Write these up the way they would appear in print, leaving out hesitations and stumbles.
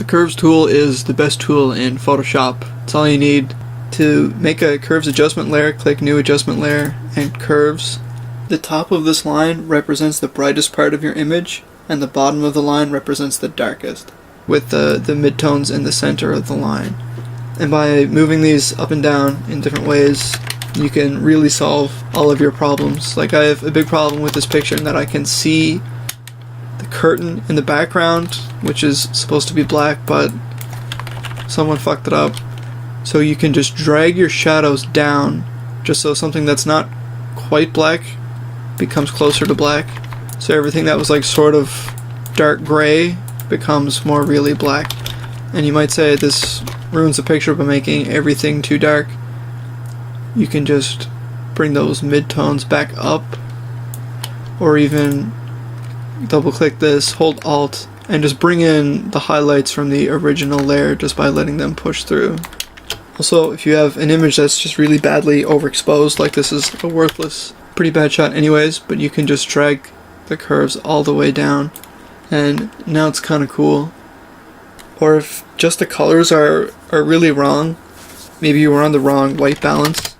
The Curves tool is the best tool in Photoshop. It's all you need. To make a curves adjustment layer, click new adjustment layer and curves. The top of this line represents the brightest part of your image, and the bottom of the line represents the darkest, with the midtones in the center of the line. And by moving these up and down in different ways, you can really solve all of your problems. Like, I have a big problem with this picture in that I can see the curtain in the background, which is supposed to be black, but someone fucked it up. So you can just drag your shadows down just so something that's not quite black becomes closer to black. So everything that was like sort of dark gray becomes more really black. And you might say this ruins the picture by making everything too dark. You can just bring those midtones back up, or even double click this, hold Alt, and just bring in the highlights from the original layer just by letting them push through. Also, if you have an image that's just really badly overexposed, like this is a worthless, pretty bad shot anyways, but you can just drag the curves all the way down, and now it's kind of cool. Or if just the colors are really wrong, maybe you were on the wrong white balance,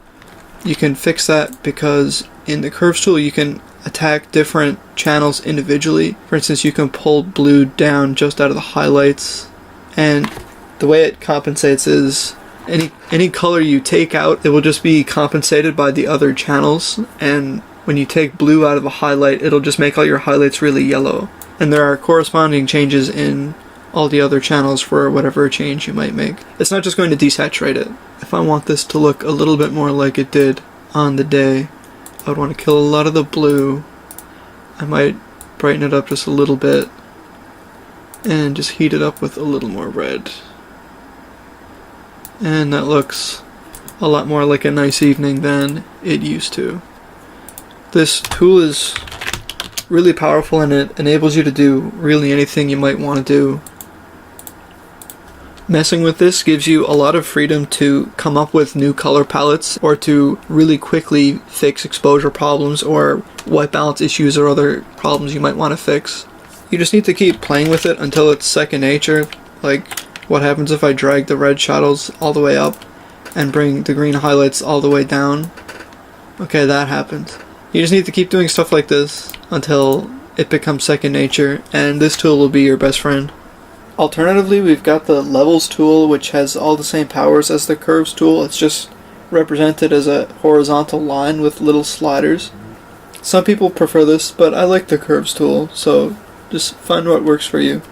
you can fix that because in the Curves tool you can attack different channels individually. For instance, you can pull blue down just out of the highlights, and the way it compensates is any color you take out, it will just be compensated by the other channels, and when you take blue out of a highlight, it'll just make all your highlights really yellow. And there are corresponding changes in all the other channels for whatever change you might make. It's not just going to desaturate it. If I want this to look a little bit more like it did on the day, I would want to kill a lot of the blue. I might brighten it up just a little bit and just heat it up with a little more red. And that looks a lot more like a nice evening than it used to. This tool is really powerful, and it enables you to do really anything you might want to do. Messing with this gives you a lot of freedom to come up with new color palettes, or to really quickly fix exposure problems or white balance issues or other problems you might want to fix. You just need to keep playing with it until it's second nature. Like, what happens if I drag the red shadows all the way up and bring the green highlights all the way down? Okay, that happened. You just need to keep doing stuff like this until it becomes second nature, and this tool will be your best friend. Alternatively, we've got the Levels tool, which has all the same powers as the Curves tool. It's just represented as a horizontal line with little sliders. Some people prefer this, but I like the Curves tool, so just find what works for you.